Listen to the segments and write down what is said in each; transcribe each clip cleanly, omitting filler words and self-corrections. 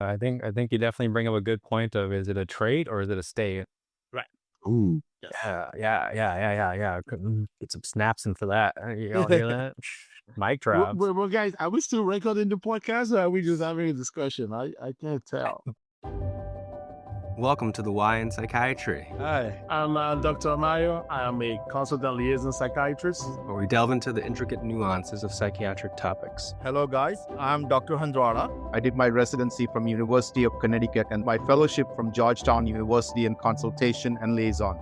I think you definitely bring up a good point of, is it a trait or is it a state? Right. Ooh. Yes. Yeah. Get some snaps in for that. Y'all hear that? Mic drops. Well, guys, are we still recording the podcast or are we just having a discussion? I can't tell. Welcome to the Y in Psychiatry, Hi, I'm Dr. Mayo. I am a consultant liaison psychiatrist. where we delve into the intricate nuances of psychiatric topics. Hello, guys. I'm Dr. Handrada. I did my residency from University of Connecticut and my fellowship from Georgetown University in consultation and liaison.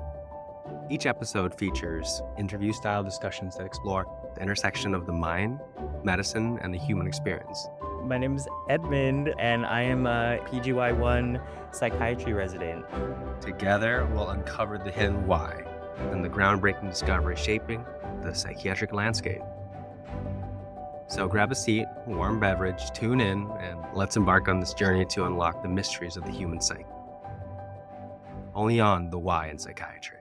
Each episode features interview-style discussions that explore the intersection of the mind, medicine, and the human experience. My name is Edmund, and I am a PGY1 psychiatry resident. Together, we'll uncover the hidden why and the groundbreaking discovery shaping the psychiatric landscape. So grab a seat, warm beverage, tune in, and let's embark on this journey to unlock the mysteries of the human psyche. Only on the Y in Psychiatry.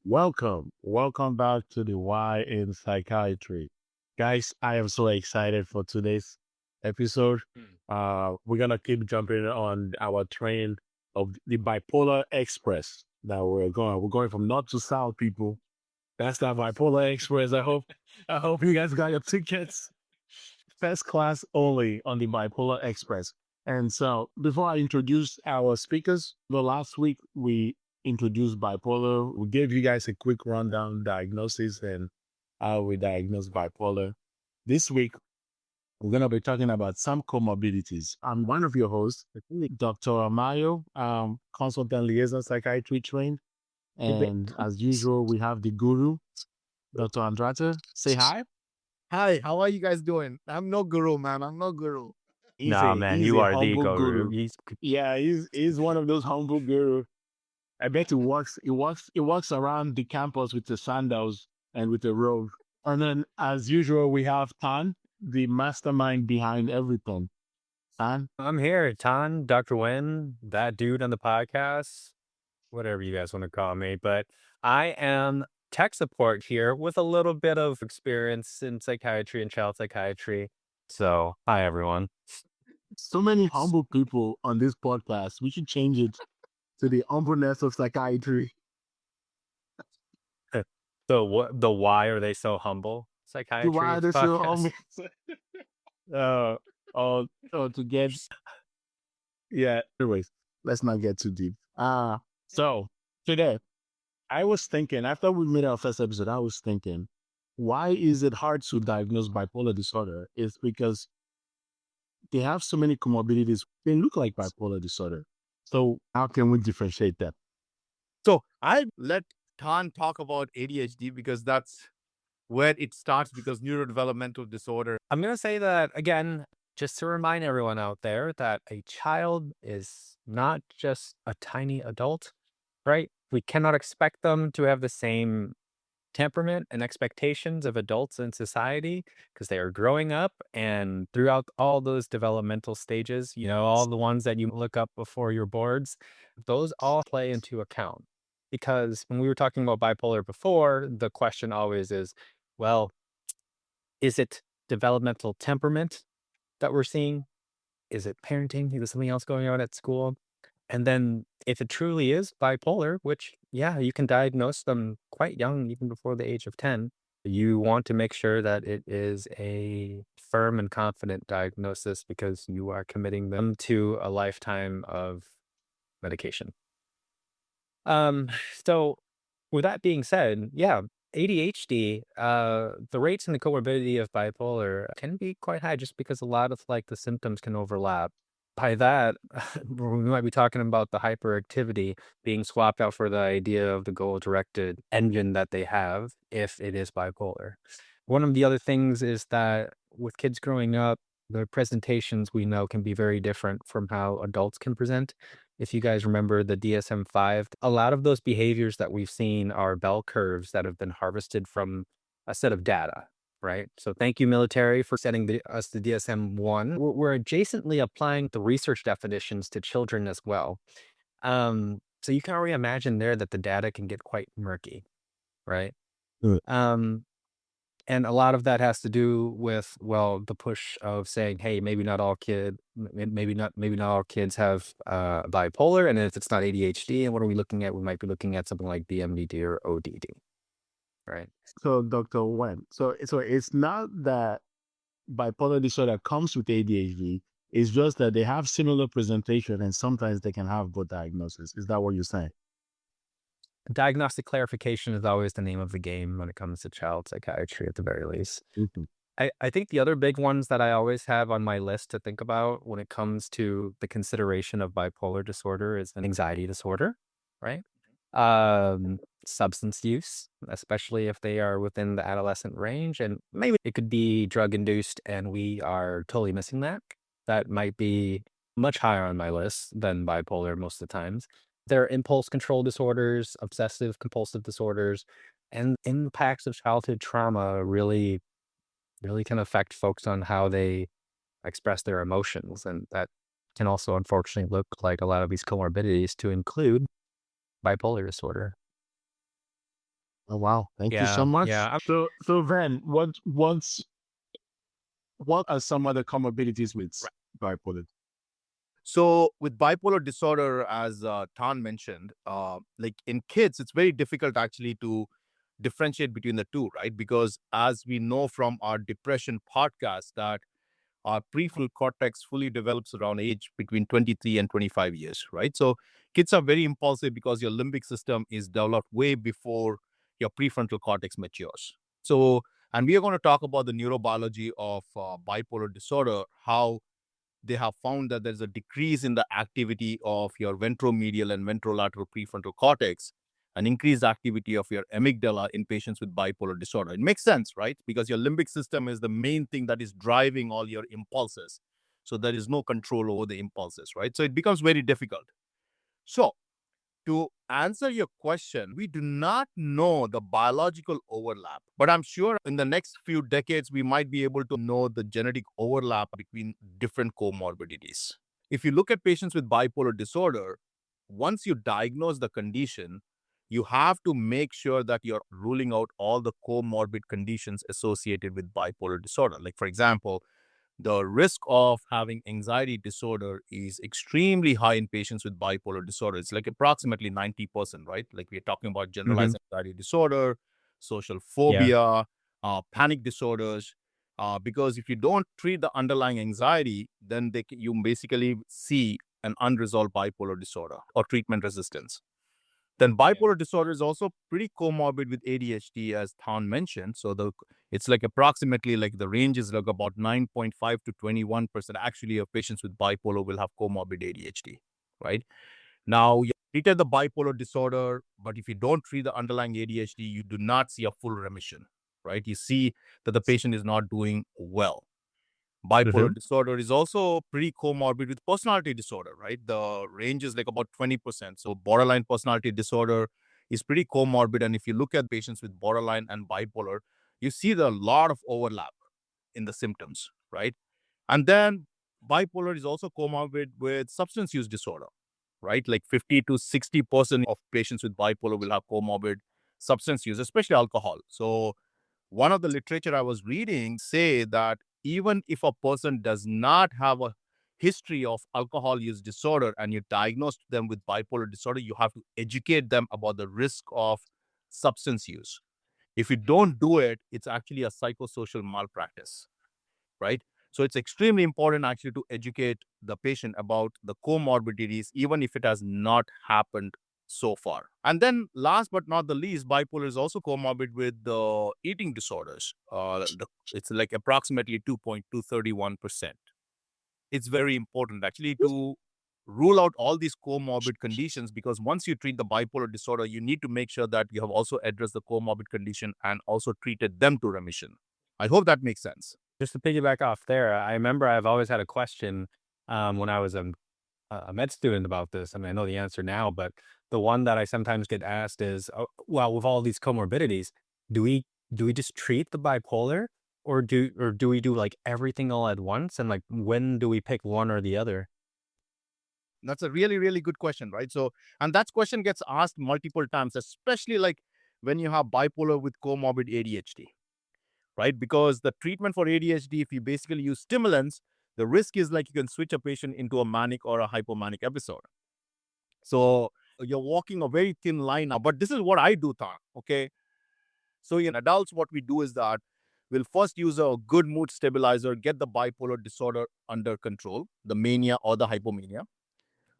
Welcome back to the Y in Psychiatry. Guys, I am so excited for today's episode. We're going to keep jumping on our train of the Bipolar Express that we're going from north to south, people. That's that Bipolar Express. I hope you guys got your tickets. First class only on the Bipolar Express. And so before I introduce our speakers, the last week we introduced bipolar. We gave you guys a quick rundown diagnosis and how we diagnose bipolar. This week, we're going to be talking about some comorbidities. I'm one of your hosts, Dr. Amayo, consultant liaison psychiatry trained. And as usual, we have the guru, Dr. Andrata. Say hi. Hi, how are you guys doing? I'm no guru, man. I'm no guru. Nah, man, you are the humble guru. He's one of those humble guru. I bet he walks around the campus with the sandals and with the robe. And then, as usual, we have Tan, the mastermind behind everything. Tan? I'm here, Tan, Dr. Wen, that dude on the podcast, whatever you guys want to call me. But I am tech support here with a little bit of experience in psychiatry and child psychiatry. So, hi, everyone. So many humble people on this podcast. We should change it to the humbleness of psychiatry. So, why are they so humble? Psychiatry. Why are they so humble? To get. Yeah. Anyways, let's not get too deep. So today, I was thinking, after we made our first episode, I was thinking, why is it hard to diagnose bipolar disorder? It's because they have so many comorbidities. They look like bipolar disorder. So how can we differentiate that? So I let Tan talk about ADHD because that's where it starts, because neurodevelopmental disorder. I'm going to say that, again, just to remind everyone out there that a child is not just a tiny adult, right? We cannot expect them to have the same temperament and expectations of adults in society because they are growing up, and throughout all those developmental stages, all the ones that you look up before your boards, those all play into account. Because when we were talking about bipolar before, the question always is, well, is it developmental temperament that we're seeing? Is it parenting? Is there something else going on at school? And then if it truly is bipolar, which, yeah, you can diagnose them quite young, even before the age of 10, you want to make sure that it is a firm and confident diagnosis because you are committing them to a lifetime of medication. So with that being said, yeah, ADHD, the rates and the comorbidity of bipolar can be quite high just because a lot of the symptoms can overlap. By that, we might be talking about the hyperactivity being swapped out for the idea of the goal-directed engine that they have if it is bipolar. One of the other things is that with kids growing up, their presentations we know can be very different from how adults can present. If you guys remember the DSM-5, a lot of those behaviors that we've seen are bell curves that have been harvested from a set of data. Right. So thank you, military, for setting us the DSM-1. We're adjacently applying the research definitions to children as well. So you can already imagine there that the data can get quite murky. Right. Good. And a lot of that has to do with, well, the push of saying, hey, maybe not all kids have bipolar, and if it's not ADHD, and what are we looking at? We might be looking at something like DMDD or ODD, right? So, Dr. Wen, so it's not that bipolar disorder comes with ADHD. It's just that they have similar presentation, and sometimes they can have both diagnoses. Is that what you're saying? Diagnostic clarification is always the name of the game when it comes to child psychiatry, at the very least. Mm-hmm. I think the other big ones that I always have on my list to think about when it comes to the consideration of bipolar disorder is an anxiety disorder, right? Substance use, especially if they are within the adolescent range, and maybe it could be drug induced and we are totally missing that. That might be much higher on my list than bipolar most of the times. There are impulse control disorders, obsessive compulsive disorders, and impacts of childhood trauma really can affect folks on how they express their emotions. And that can also unfortunately look like a lot of these comorbidities to include bipolar disorder. Oh, wow. Thank you so Yeah, much. yeah. So then what are some other comorbidities with bipolar? So with bipolar disorder, as Tan mentioned, like in kids, it's very difficult actually to differentiate between the two, right? Because as we know from our depression podcast, that our prefrontal cortex fully develops around age between 23 and 25 years, right? So kids are very impulsive because your limbic system is developed way before your prefrontal cortex matures. So, and we are going to talk about the neurobiology of bipolar disorder, how they have found that there's a decrease in the activity of your ventromedial and ventrolateral prefrontal cortex, an increased activity of your amygdala in patients with bipolar disorder. It makes sense, right? Because your limbic system is the main thing that is driving all your impulses. So there is no control over the impulses, right? So it becomes very difficult. So to answer your question, we do not know the biological overlap, but I'm sure in the next few decades, we might be able to know the genetic overlap between different comorbidities. If you look at patients with bipolar disorder, once you diagnose the condition, you have to make sure that you're ruling out all the comorbid conditions associated with bipolar disorder. Like, for example, the risk of having anxiety disorder is extremely high in patients with bipolar disorder. It's like approximately 90%, right? Like we're talking about Hmm. generalized anxiety disorder, social Yeah. phobia, panic disorders. Because if you don't treat the underlying anxiety, then you basically see an unresolved bipolar disorder or treatment resistance. Then bipolar disorder is also pretty comorbid with ADHD, as Than mentioned. So it's like approximately like the range is like about 9.5 to 21% actually of patients with bipolar will have comorbid ADHD, right? Now, you treated the bipolar disorder, but if you don't treat the underlying ADHD, you do not see a full remission, right? You see that the patient is not doing well. Bipolar disorder is also pretty comorbid with personality disorder, right? The range is like about 20%. So borderline personality disorder is pretty comorbid. And if you look at patients with borderline and bipolar, you see a lot of overlap in the symptoms, right? And then bipolar is also comorbid with substance use disorder, right? Like 50 to 60% of patients with bipolar will have comorbid substance use, especially alcohol. So one of the literature I was reading say that even if a person does not have a history of alcohol use disorder and you diagnose them with bipolar disorder, you have to educate them about the risk of substance use. If you don't do it, it's actually a psychosocial malpractice, right? So it's extremely important actually to educate the patient about the comorbidities, even if it has not happened so far. And then last but not the least, bipolar is also comorbid with the eating disorders. It's like approximately 2.231%. It's very important actually to rule out all these comorbid conditions, because once you treat the bipolar disorder, you need to make sure that you have also addressed the comorbid condition and also treated them to remission. I hope that makes sense. Just to piggyback off there, I remember I've always had a question when I was a med student about this. I mean, I know the answer now, but the one that I sometimes get asked is, oh, well, with all these comorbidities, do we just treat the bipolar, or do we do like everything all at once? And like, when do we pick one or the other? That's a really, really good question, right? So, and that question gets asked multiple times, especially like when you have bipolar with comorbid ADHD, right? Because the treatment for ADHD, if you basically use stimulants, the risk is like you can switch a patient into a manic or a hypomanic episode. So you're walking a very thin line now, but this is what I do, okay? So in adults, what we do is that we'll first use a good mood stabilizer, get the bipolar disorder under control, the mania or the hypomania,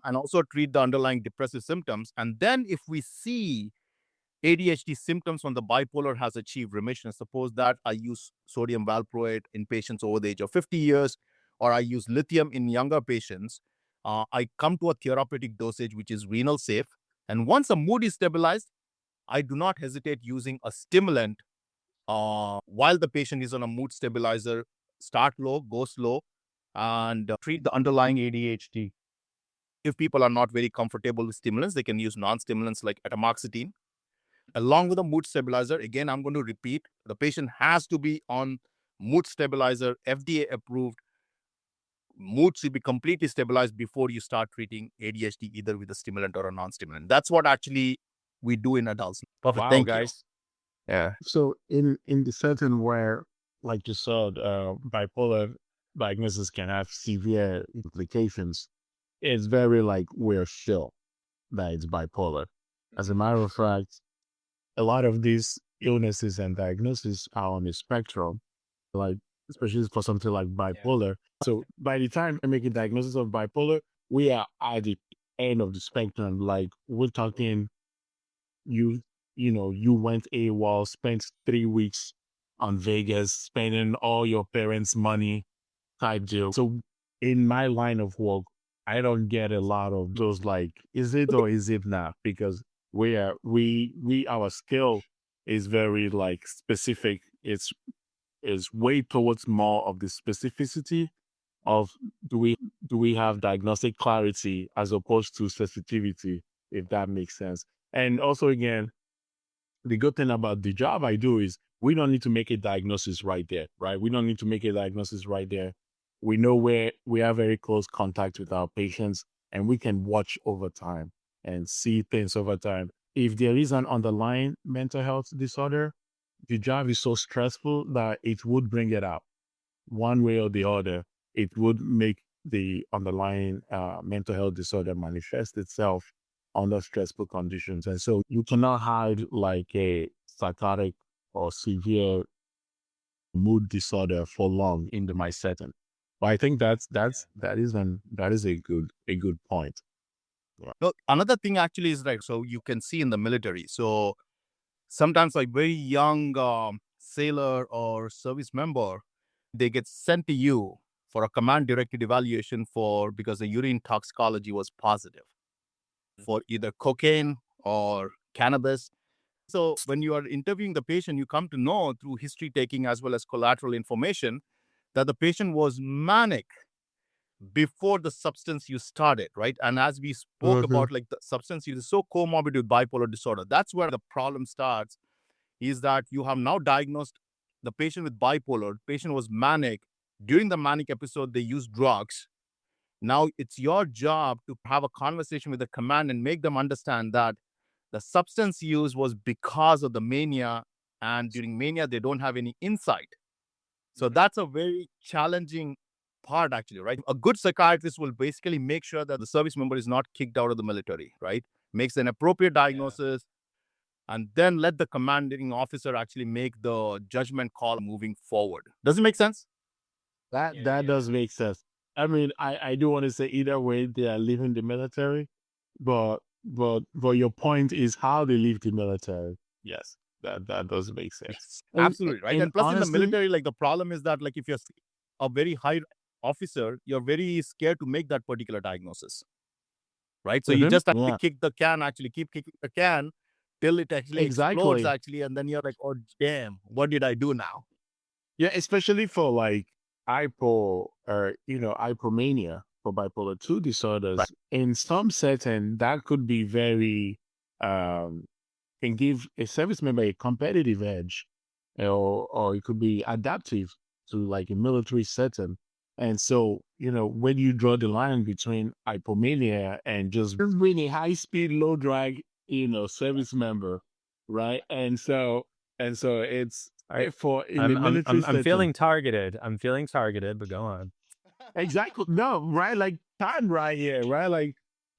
and also treat the underlying depressive symptoms. And then if we see ADHD symptoms when the bipolar has achieved remission, suppose that I use sodium valproate in patients over the age of 50 years, or I use lithium in younger patients, I come to a therapeutic dosage which is renal safe. And once a mood is stabilized, I do not hesitate using a stimulant while the patient is on a mood stabilizer. Start low, go slow, and treat the underlying ADHD. If people are not very comfortable with stimulants, they can use non-stimulants like atomoxetine. Along with a mood stabilizer, again, I'm going to repeat, the patient has to be on mood stabilizer, FDA approved. Mood should be completely stabilized before you start treating ADHD, either with a stimulant or a non-stimulant. That's what actually we do in adults. Perfect. Wow, Thank guys. Yeah. So in the setting where, like you said, bipolar diagnosis can have severe implications, it's very like we're sure that it's bipolar. As a matter of fact, a lot of these illnesses and diagnoses are on the spectrum, like especially for something like bipolar. So by the time I make a diagnosis of bipolar, we are at the end of the spectrum. Like we're talking, you you went AWOL, spent 3 weeks on Vegas, spending all your parents' money type deal. So in my line of work, I don't get a lot of those like, is it or is it not? Because we our skill is very like specific. It's is way towards more of the specificity of do we have diagnostic clarity as opposed to sensitivity, if that makes sense. And also again, the good thing about the job I do is we don't need to make a diagnosis right there, right? We don't need to make a diagnosis right there. We know where we have very close contact with our patients and we can watch over time and see things over time. If there is an underlying mental health disorder, the job is so stressful that it would bring it out one way or the other. It would make the underlying mental health disorder manifest itself under stressful conditions. And so you cannot hide like a psychotic or severe mood disorder for long in my setting. But I think that is a good point. No, another thing actually is right. So you can see in the military. So sometimes like very young sailor or service member, they get sent to you for a command directed evaluation for because the urine toxicology was positive for either cocaine or cannabis. So when you are interviewing the patient, you come to know through history taking as well as collateral information that the patient was manic before the substance use started, right? And as we spoke about, like the substance use is so comorbid with bipolar disorder. That's where the problem starts, is that you have now diagnosed the patient with bipolar. The patient was manic. During the manic episode, they used drugs. Now it's your job to have a conversation with the command and make them understand that the substance use was because of the mania, and during mania, they don't have any insight. So that's a very challenging part, actually, right? A good psychiatrist will basically make sure that the service member is not kicked out of the military, right? Makes an appropriate diagnosis, and then let the commanding officer actually make the judgment call moving forward. Does it make sense? That does make sense. I mean, I do want to say either way they are leaving the military, but your point is how they leave the military. Yes, that does make sense. Absolutely, right? And plus in the honestly, military, like the problem is that like if you're a very high officer, you're very scared to make that particular diagnosis, right? So you just have to kick the can, actually keep kicking the can till it actually explodes, exactly. actually, and then you're like, oh damn, what did I do now? Yeah, especially for like hypomania for bipolar 2 disorders. Right. In some setting, that could be very can give a service member a competitive edge, or it could be adaptive to like a military setting. And so, when you draw the line between hypomania and just really high speed, low drag, service member, right? And so it's For in I'm the military I'm feeling setting. targeted. I'm feeling targeted, but go on. Exactly. No, right? Like Todd right here, right? Like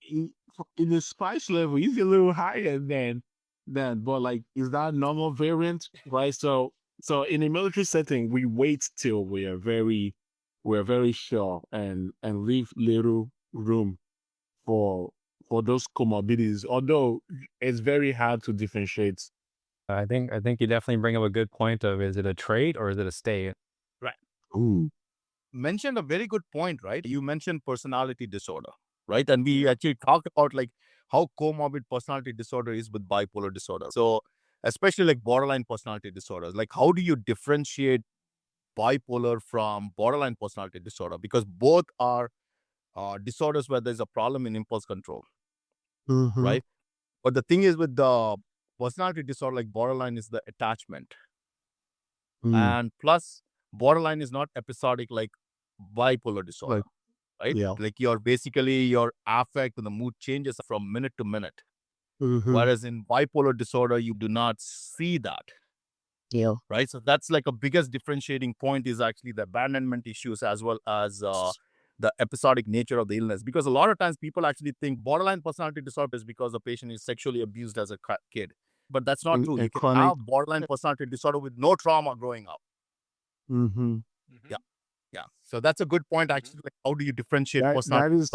in the spice level, he's a little higher than, but like is that normal variant, right? So in a military setting, we wait till we're very sure and leave little room for those comorbidities. Although it's very hard to differentiate. I think you definitely bring up a good point of, is it a trait or is it a state? Ooh. Mentioned a very good point, right? You mentioned personality disorder, right? And we actually talked about like how comorbid personality disorder is with bipolar disorder. So especially like borderline personality disorders, like how do you differentiate bipolar from borderline personality disorder? Because both are disorders where there's a problem in impulse control, Mm-hmm. right? But the thing is with the personality disorder, like borderline is the attachment. And plus, borderline is not episodic like bipolar disorder, Like, right? yeah. Like your affect and the mood changes from minute to minute. Mm-hmm. Whereas in bipolar disorder, you do not see that, Yeah. right? So that's like a biggest differentiating point is actually the abandonment issues as well as the episodic nature of the illness. Because a lot of times people actually think borderline personality disorder is because the patient is sexually abused as a kid. But that's not true. You can Chronic. have borderline personality disorder with no trauma growing up. Mm-hmm. Yeah. Yeah. So that's a good point, actually. Like, how do you differentiate That personality is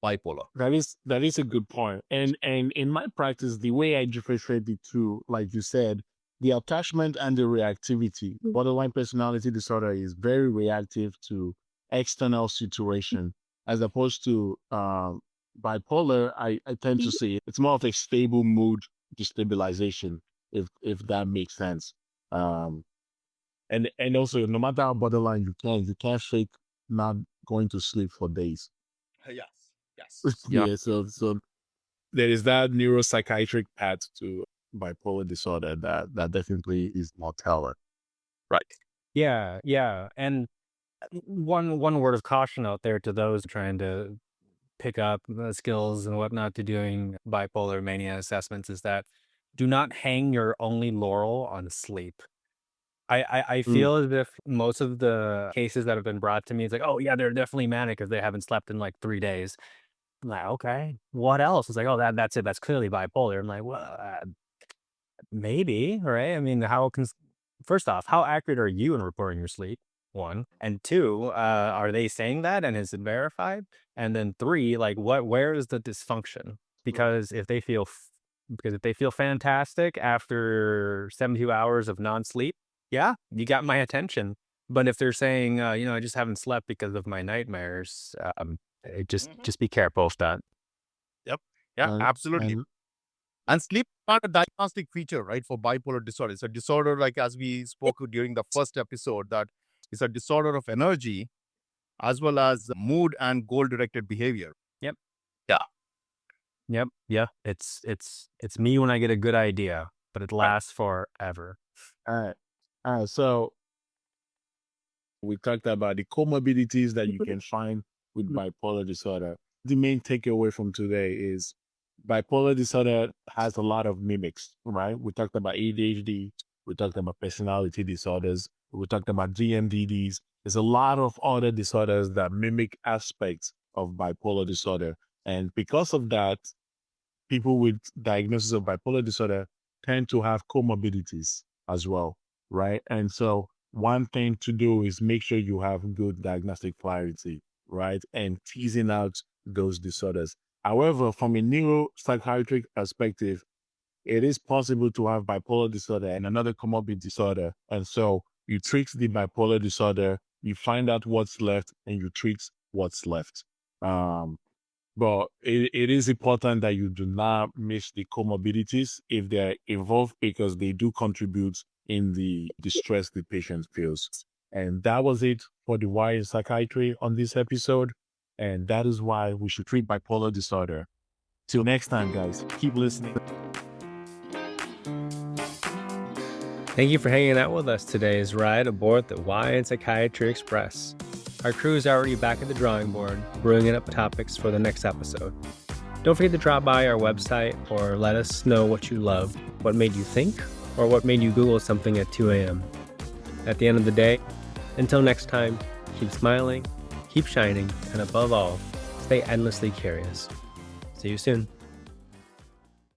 bipolar? that is a good point. And in my practice, the way I differentiate the two, like you said, the attachment and the reactivity. Borderline personality disorder is very reactive to external situation, as opposed to bipolar. I tend to say it's more of a stable mood destabilization, if that makes sense. And also, no matter how borderline you can't shake not going to sleep for days. Yes. Yes. Yeah. So there is that neuropsychiatric path to bipolar disorder that definitely is more telling. Right. Yeah. And one word of caution out there to those trying to pick up skills and whatnot to doing bipolar mania assessments is that do not hang your only laurel on sleep. I feel as if most of the cases that have been brought to me, it's like, oh yeah, they're definitely manic because they haven't slept in like 3 days. I'm like, okay, what else? It's like, oh, that's it. That's clearly bipolar. I'm like, well, maybe, right? I mean, first off, how accurate are you in reporting your sleep? One. And two, are they saying that and is it verified? And then three, like where is the dysfunction? Because if they feel fantastic after 72 hours of non-sleep, yeah, you got my attention. But if they're saying, I just haven't slept because of my nightmares, just be careful with that. Yep. Yeah, absolutely. And sleep is not a diagnostic feature, right, for bipolar disorder. It's a disorder, like as we spoke during the first episode, that it's a disorder of energy as well as mood and goal-directed behavior. Yep. Yeah. Yeah. It's me when I get a good idea, but it lasts forever. All right. So we talked about the comorbidities that you can find with bipolar disorder. The main takeaway from today is bipolar disorder has a lot of mimics, right? We talked about ADHD. We talked about personality disorders. We talked about GMDDs. There's a lot of other disorders that mimic aspects of bipolar disorder. And because of that, people with diagnosis of bipolar disorder tend to have comorbidities as well, right? And so one thing to do is make sure you have good diagnostic clarity, right? And teasing out those disorders. However, from a neuropsychiatric perspective, it is possible to have bipolar disorder and another comorbid disorder. And so you treat the bipolar disorder, you find out what's left, and you treat what's left. But it is important that you do not miss the comorbidities if they're involved, because they do contribute in the distress the patient feels. And that was it for the Why in Psychiatry on this episode. And that is why we should treat bipolar disorder. Till next time, guys, keep listening. Thank you for hanging out with us today's ride aboard the Why in Psychiatry Express. Our crew is already back at the drawing board, bringing up topics for the next episode. Don't forget to drop by our website or let us know what you love, what made you think, or what made you Google something at 2 a.m. At the end of the day, until next time, keep smiling, keep shining, and above all, stay endlessly curious. See you soon.